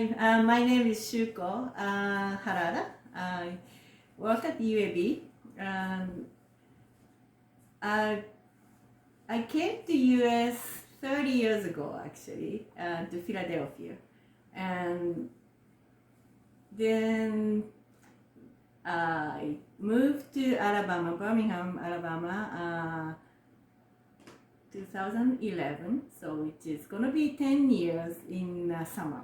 Hi, my name is Shuko Harada. I work at UAB. I came to US 30 years ago, actually, to Philadelphia. And then I moved to Alabama, Birmingham, Alabama, 2011, so which is going to be 10 years in summer.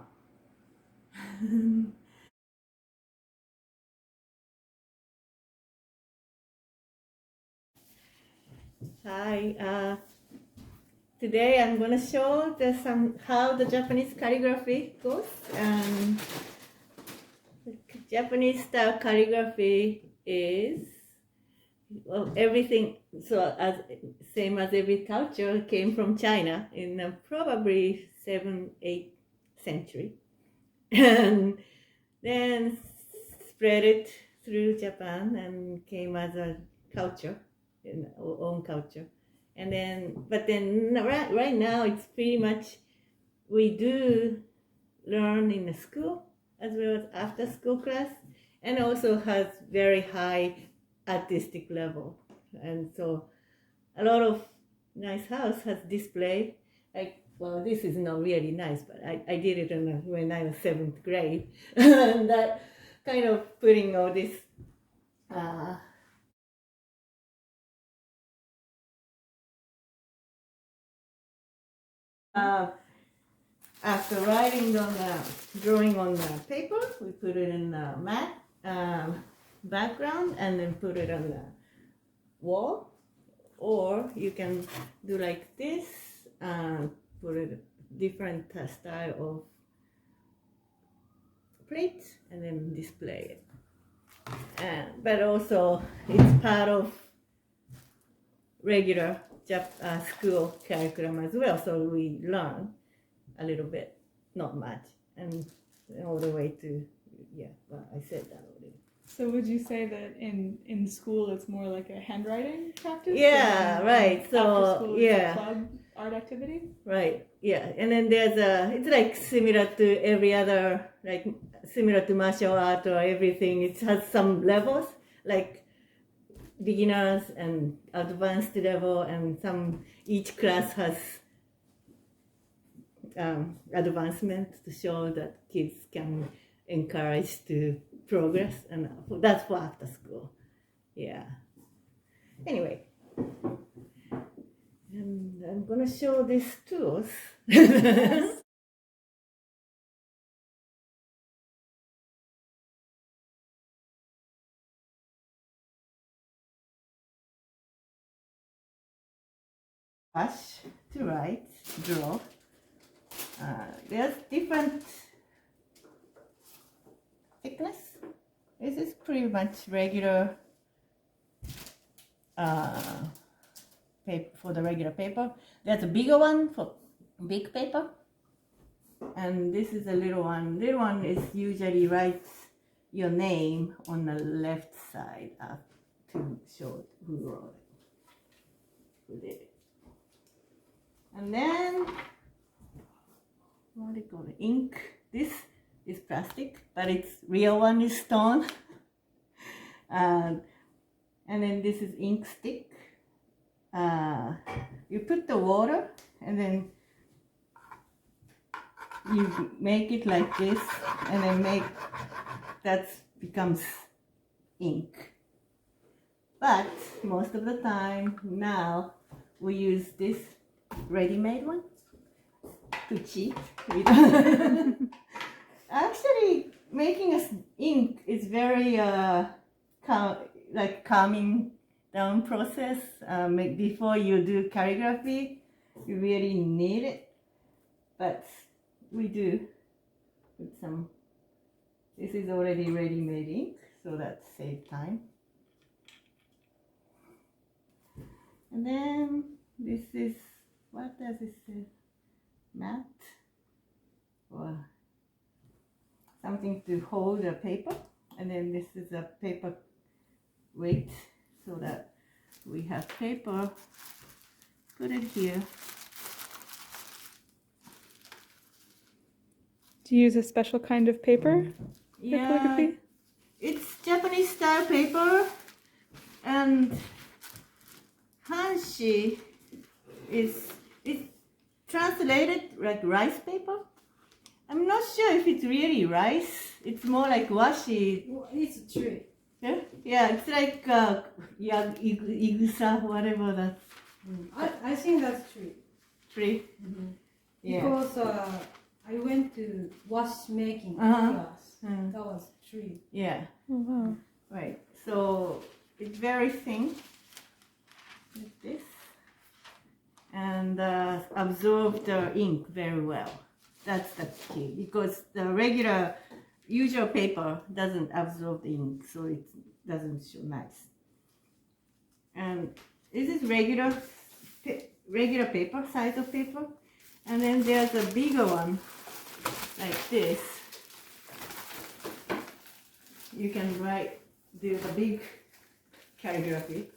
Hi, today I'm going to show how the Japanese calligraphy goes. And Japanese style calligraphy is, well, everything, so same as every culture, came from China in probably 7th, 8th century. And then spread it through Japan and came as a culture, our own culture. And then, but then right now it's pretty much, we do learn in the school as well as after school class, and also has very high artistic level. And so a lot of nice house has display, like, well, this is not really nice, but I did it when I was 7th grade. And that kind of putting all this after drawing on the paper, we put it in the mat background and then put it on the wall. Or you can do like this, put a different style of plate and then display it. But also it's part of regular school curriculum as well, so we learn a little bit, not much, and all the way to, yeah, well, I said that already. So would you say that in school it's more like a handwriting practice? Yeah, right. So after school yeah, it's a club art activity? Right, yeah. And then it's like similar to every other, like similar to martial art or everything. It has some levels, like beginners and advanced level, and each class has advancement to show that kids can encourage to progress, and that's for after school. Yeah. Anyway, and I'm gonna show these tools. Brush to write, draw. There's different thickness. This is pretty much regular paper for the regular paper. There's a bigger one for big paper, and this is a little one. Little one is usually writes your name on the left side to show who wrote it, who did it. And then what do you call it? Ink. This is plastic, but its real one is stone. And then this is ink stick. You put the water and then you make it like this, and then that becomes ink. But most of the time now we use this ready-made one to cheat. Actually, making ink is very calming down process. Before you do calligraphy, you really need it, but we do with some. This is already ready-made ink, so that saves time. And then this is, what does it say? Mat, or something to hold the paper. And then this is a paper weight, so that we have paper, put it here. Do you use a special kind of paper for calligraphy? It's Japanese style paper, and Hanshi is translated like rice paper. I'm not sure if it's really rice. It's more like washi. It's a tree. Yeah, yeah, it's like igusa, whatever that I think that's tree. tree. Yeah. Because I went to watchmaking Uh-huh. class. Mm. That was tree. Yeah, Oh, wow. right. So it's very thin, like this, and absorb the ink very well. That's the key, because the regular, usual paper doesn't absorb the ink, so it doesn't show nice. And this is regular paper, size of paper, and then there's a bigger one, like this. You can do the big calligraphy.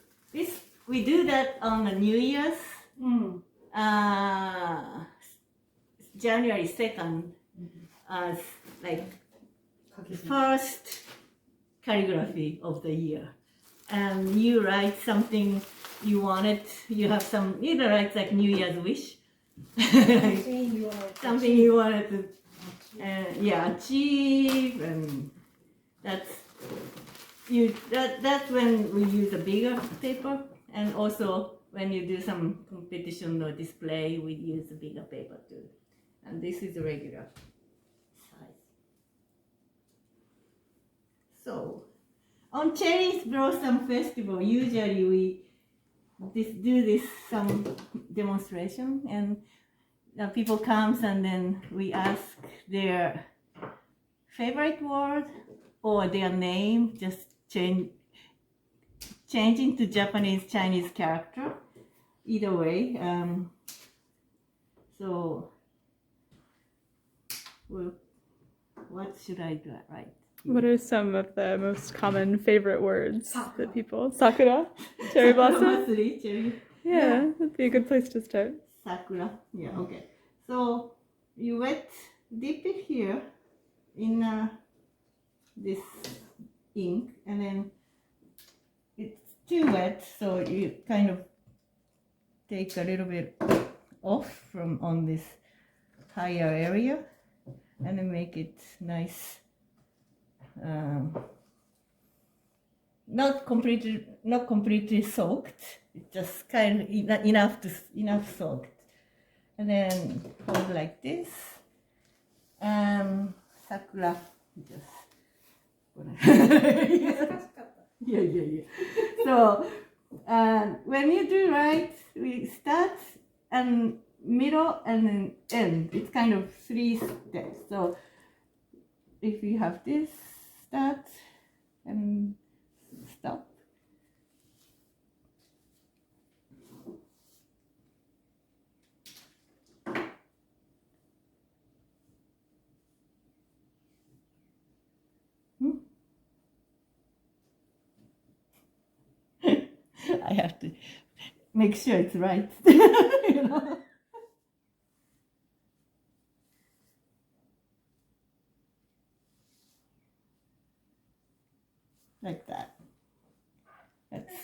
We do that on the New Year's. January 2nd as like the first calligraphy of the year, and you write something you wanted. You have some either write like New Year's wish, something you wanted to achieve, and that's when we use a bigger paper, and also when you do some competition or display, we use a bigger paper too. And this is a regular size. So, on Cherry Blossom Festival, usually we do some demonstration, and people comes and then we ask their favorite word or their name, just changing to Japanese Chinese character. Either way, well, what should I do right? What are some of the most common favorite words that people... Sakura? Cherry blossom? Cherry. Yeah, that'd be a good place to start. Sakura. Yeah, okay. So you dip it here in this ink, and then it's too wet, so you kind of take a little bit off from on this higher area, and then make it nice. Not completely soaked. It's just kind of enough soaked, and then hold like this. Sakura just. Yeah. So when you do right, we start and middle and then end. It's kind of 3 steps. So if you have this, start and stop. I have to make sure it's right. You know? Like that. That's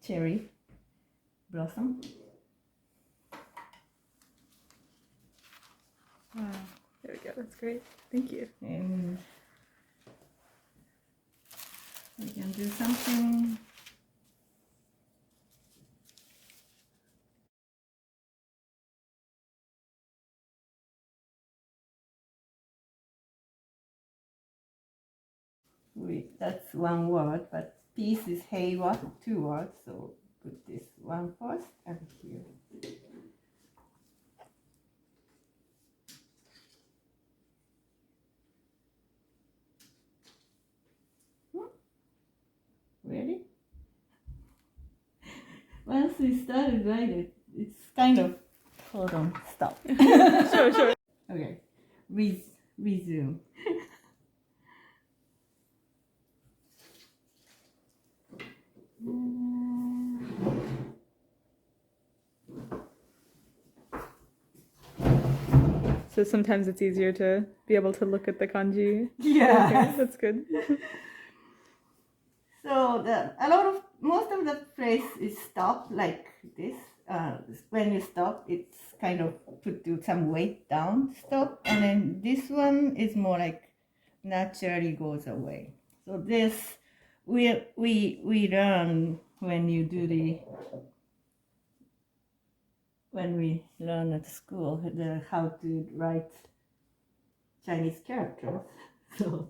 cherry blossom. Wow. There we go. That's great. Thank you. And we can do something. That's one word, but peace is heiwa, 2 words, so put this one first and here. Ready? Once we started writing, it's kind of, hold on, stop. Sure. Okay, resume. So sometimes it's easier to be able to look at the kanji. Yeah. Okay, that's good. So most of the phrase is stop like this. When you stop, it's kind of put some weight down, stop, and then this one is more like naturally goes away. So this we learn when we learn at school how to write Chinese characters. So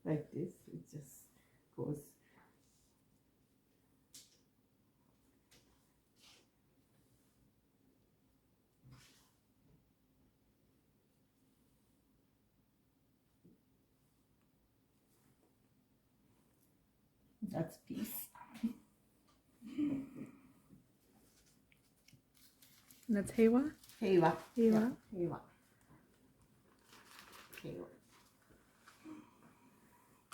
like this, it just goes. That's peace. And that's heiwa? Heiwa. Heiwa. Yeah, heiwa. Heiwa.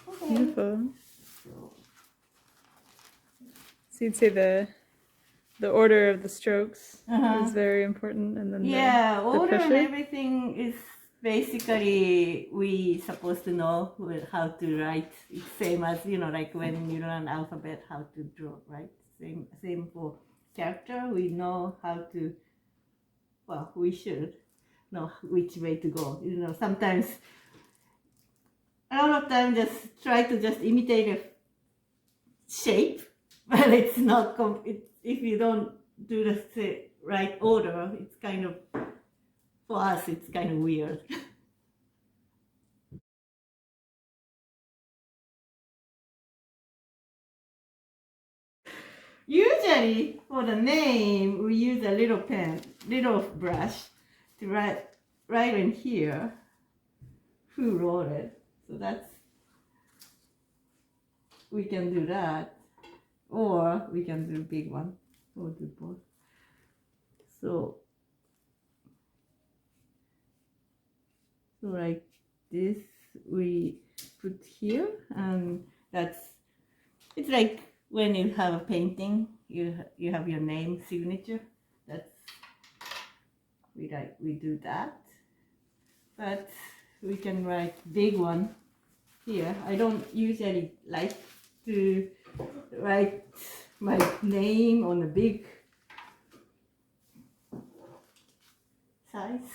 Okay. Beautiful. So, So you'd say the order of the strokes Uh-huh. is very important, and then yeah, the order and pressure. everything is basically we supposed to know how to write. It's same as like when you learn alphabet, how to draw, right? Same for character. We know how to. Well, we should know which way to go. Sometimes a lot of time just try to just imitate a shape, but it's not. If you don't do the right order, it's kind of for us. It's kind of weird. Usually, for the name, we use a little brush to write in here who wrote it. So we can do that, or we can do big one, or do both. So like this, we put here, and it's like when you have a painting, you have your name signature. We do that, but we can write big one here. I don't usually like to write my name on a big size.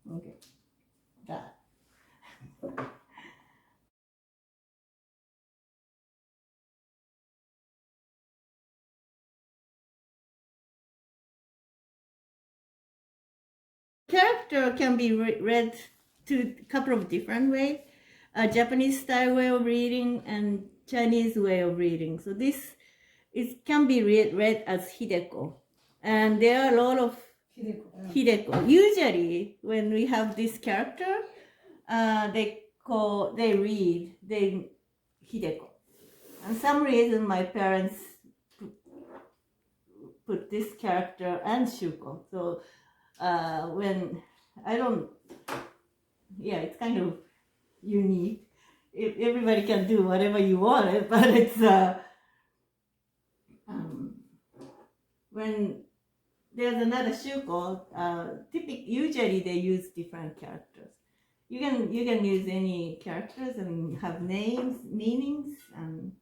Okay, that. Character can be read to a couple of different ways. A Japanese style way of reading and Chinese way of reading. So it can be read as Hideko. And there are a lot of Hideko. Usually, when we have this character, they read Hideko. And some reason my parents put this character and Shuko. So when I don't, it's kind of unique. Everybody can do whatever you want, but it's when there's another Shuko, usually they use different characters. You can use any characters and have names, meanings, and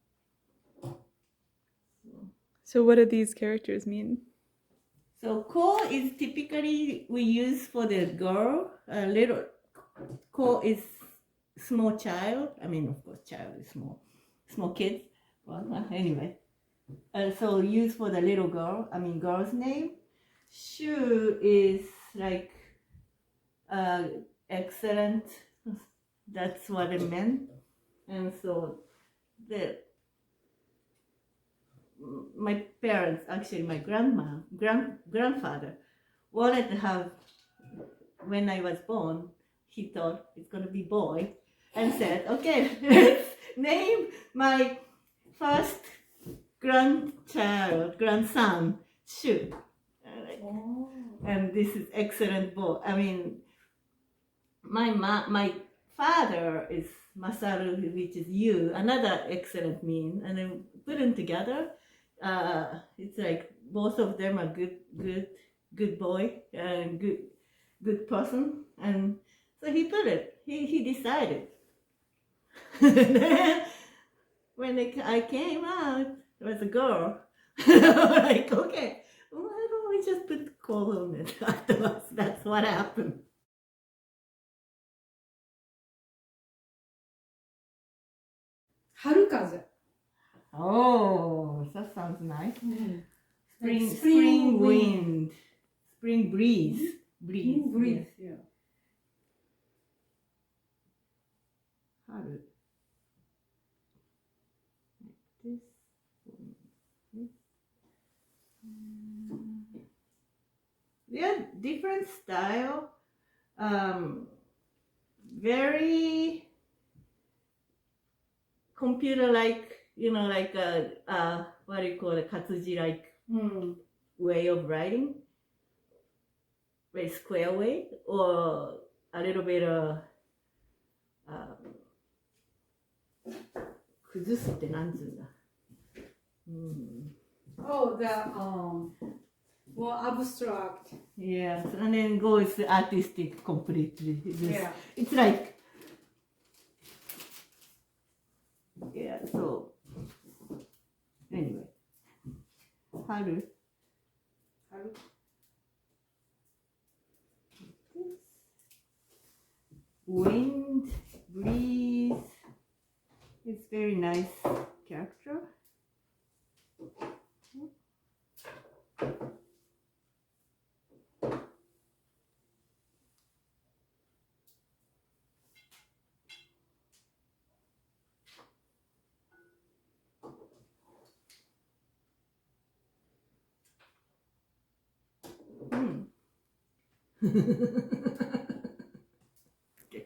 So what do these characters mean? so ko is typically we use for the girl. Little ko is small child. I mean, of course, child is small kids. Well, anyway, so use for the little girl. I mean, girl's name. Shu is like excellent. That's what it meant. And so my parents, actually my grandfather, wanted to have, when I was born, he thought it's going to be boy, and said, okay, let's name my first grandson, Shu. Oh. And this is excellent boy. I mean, my father is Masaru, which is you, another excellent mean, and then put them together. It's like both of them are good boy and good person, and so he put it. He decided. Then when I came out, it was a girl. Like, okay, why don't we just put Ko on it afterwards? That's what happened. Harukaze. Oh, that sounds nice. Like Spring wind. Spring breeze. Breeze. Yeah. Haru. Like this. Yeah, different style. Very computer-like, like what do you call it, katsuji-like way of writing, very square way, or a little bit of 崩すってなんつうんだ。Oh, the more abstract. Yes, and then goes artistic completely. Yeah. It's like, yeah, so, anyway. Haru. Wind, breeze. It's very nice character. Okay.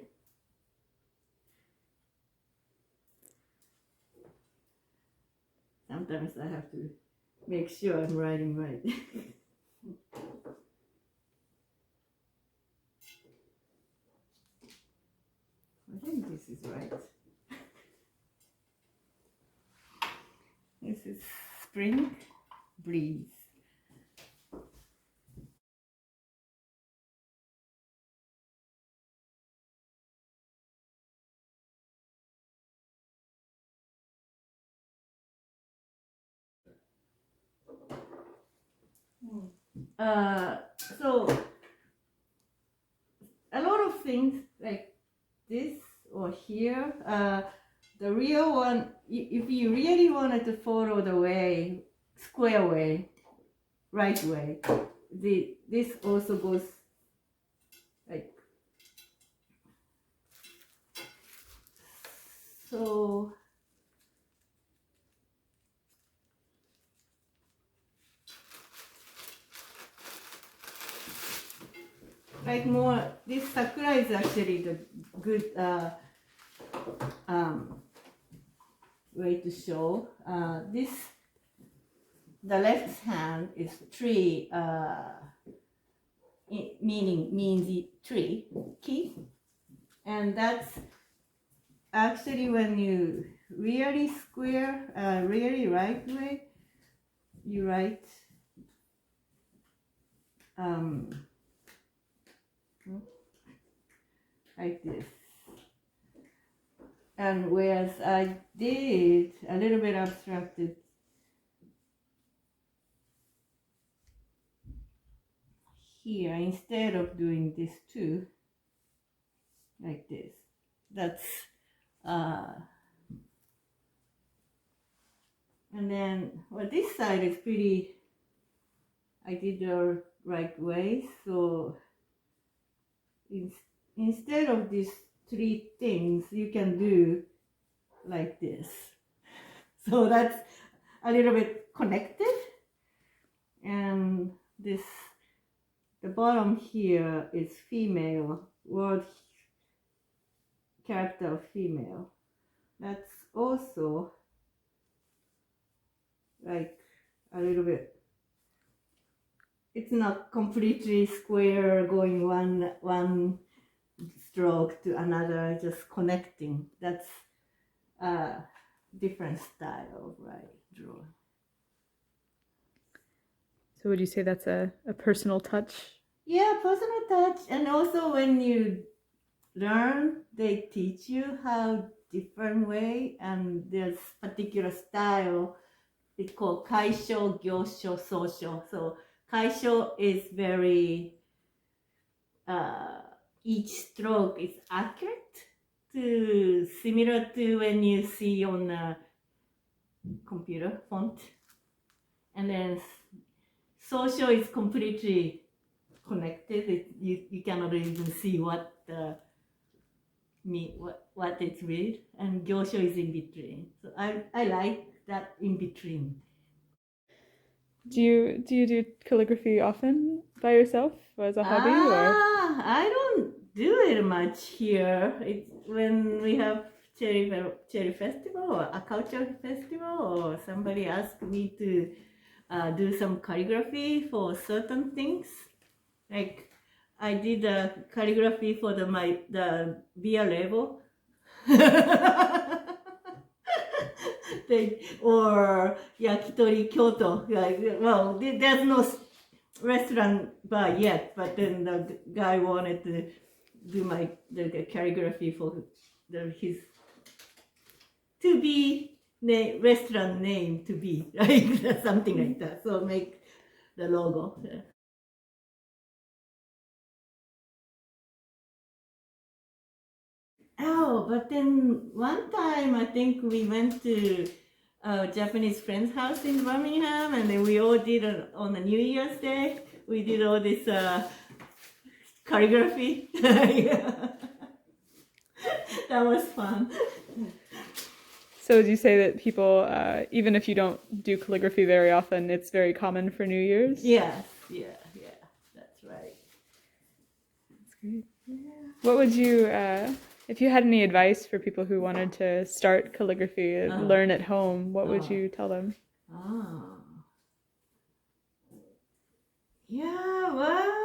Sometimes I have to make sure I'm writing right. I think this is right. This is spring breeze. So a lot of things like this or here, the real one, if you really wanted to follow the way, square way, right way, this also goes like so. Like more, this sakura is actually the good way to show. This, the left hand is tree, means tree, ki, and that's actually when you really square, really right way, you write. Like this. And whereas I did a little bit abstracted here, instead of doing this too, like this. That's and then well, this side is pretty, I did the right way, so instead of these three things, you can do like this. So that's a little bit connected, and this the bottom here is female word character female. That's also like a little bit. It's not completely square going one stroke to another, just connecting. That's a different style, right? Drawing. So would you say that's a personal touch? Yeah, personal touch, and also when you learn, they teach you how different way, and there's particular style. It's called kaisho, gyosho, sosho. So kaisho is very each stroke is accurate, to similar to when you see on a computer font, and then social is completely connected. You cannot even see what it's read, and gyosho is in between. So I like that in between. Do you do calligraphy often by yourself as a hobby, or? I don't do it much here. It's when we have cherry festival or a cultural festival, or somebody asks me to do some calligraphy for certain things. Like I did a calligraphy for the beer label. Or yakitori Kyoto. Like, well, there's no restaurant bar yet, but then the guy wanted to do the calligraphy for his to be restaurant name to be, like something like that. So make the logo. Yeah. Oh, but then one time I think we went to a Japanese friend's house in Birmingham, and then we all did on the New Year's Day. We did all this calligraphy. That was fun. So would you say that people, even if you don't do calligraphy very often, it's very common for New Year's? Yes, yeah, that's right. That's great. Yeah. What would you, if you had any advice for people who wanted to start calligraphy and learn at home, what would you tell them? Yeah, well,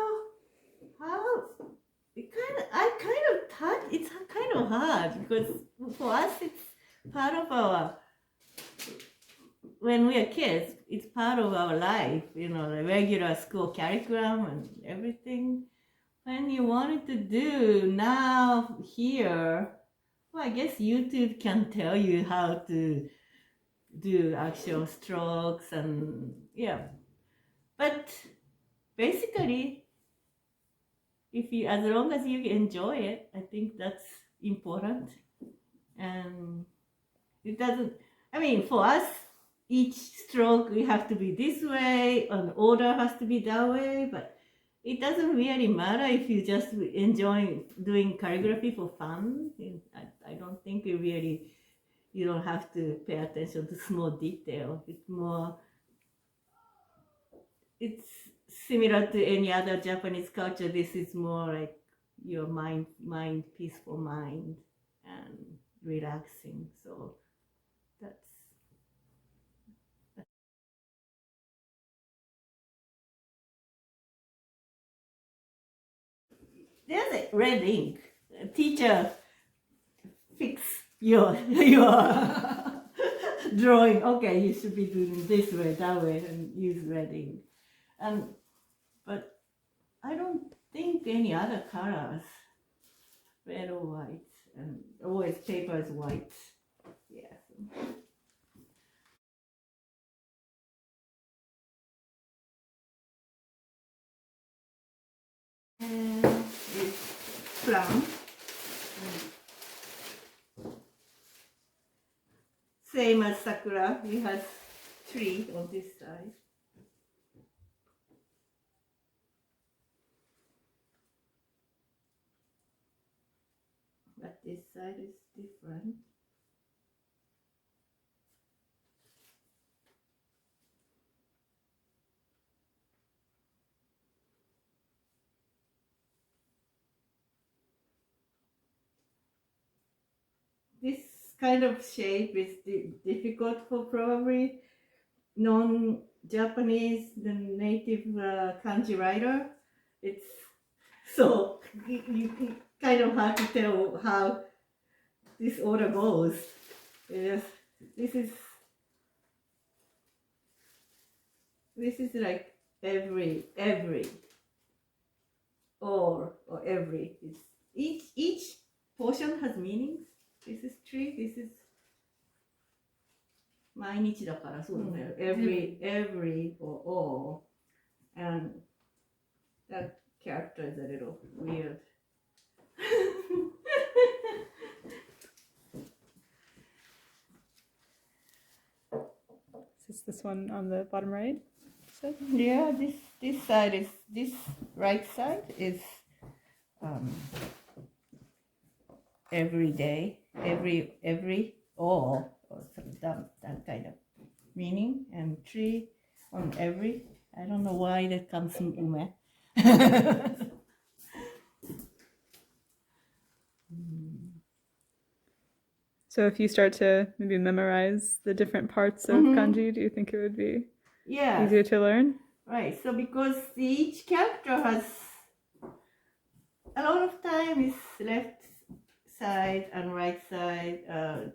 it's kind of hard, because for us it's part of our, when we are kids, it's part of our life, the regular school curriculum and everything. When you wanted to do now here, well, I guess YouTube can tell you how to do actual strokes, and yeah. But basically, as long as you enjoy it, I think that's important. And it doesn't, for us, each stroke we have to be this way, and order has to be that way, but it doesn't really matter if you just enjoy doing calligraphy for fun. I don't think you don't have to pay attention to small detail. It's similar to any other Japanese culture. This is more like your peaceful mind and relaxing. So there's a red ink. A teacher fix your drawing. Okay, you should be doing this way, that way, and use red ink. But I don't think any other colors, red or white, and always paper is white. Yeah. And it's brown. Same as sakura, it has tree on this side. But this side is different. kind of shape is difficult for probably non-Japanese, the native kanji writer. It's so you kind of hard to tell how this order goes. Yes, this is like every or every. It's each portion has meanings. This is tree. This is 毎日だからそうだね。every or all, and that character is a little weird. Is this one on the bottom right? So? Yeah, this side is this right side is every day, every all or that kind of meaning, and tree on every. I don't know why that comes from ume. So if you start to maybe memorize the different parts of kanji, do you think it would be easier to learn? Right. So because each character has a lot of time is left side and right side.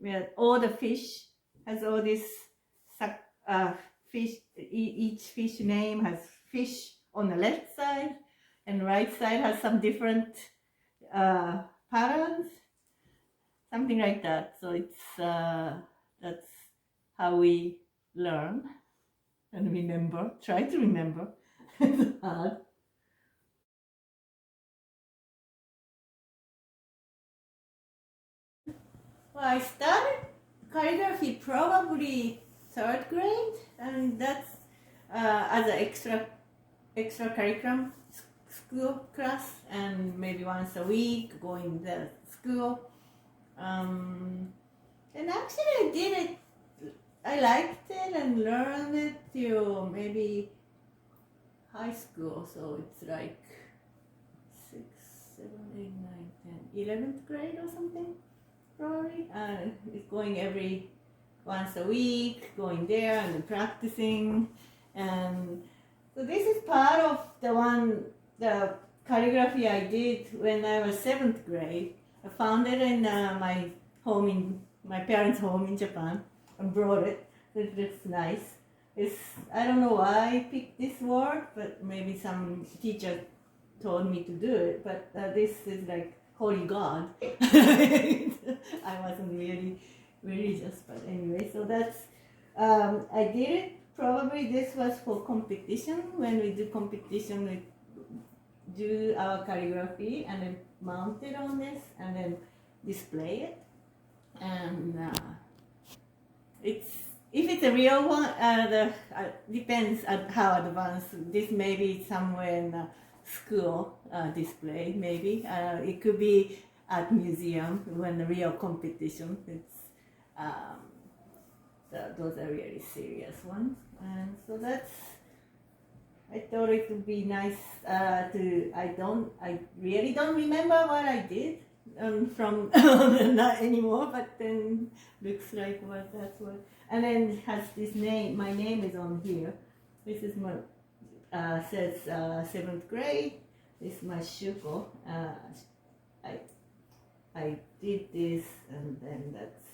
Where all the fish has all this fish. Each fish name has fish on the left side, and right side has some different patterns. Something like that. So it's that's how we learn and remember. Try to remember. It's hard. Well, I started calligraphy probably 3rd grade, and that's as an extra curriculum school class, and maybe once a week going to the school. And actually I did it, I liked it and learned it till maybe high school, so it's like 6, 7, 8, 9, 10, 11th grade or something, probably. It's going every once a week, going there and practicing, and so this is part of the calligraphy I did when I was 7th grade. I found it in my parents' home in Japan and brought it. It looks nice. I don't know why I picked this word, but maybe some teacher told me to do it. But this is like holy God. I wasn't really religious, but anyway. So that's I did it. Probably this was for competition. When we do competition, we do our calligraphy and then mount it on this and then display it. And if it's a real one, depends on how advanced. This may be somewhere in a school display, maybe. It could be at museum when the real competition. Those are really serious ones. And so I thought it would be nice I really don't remember what I did from not anymore, but then looks like that's what. And then it has this name, my name is on here. This is my, says 7th grade. This is my Shuko. I did this, and then that's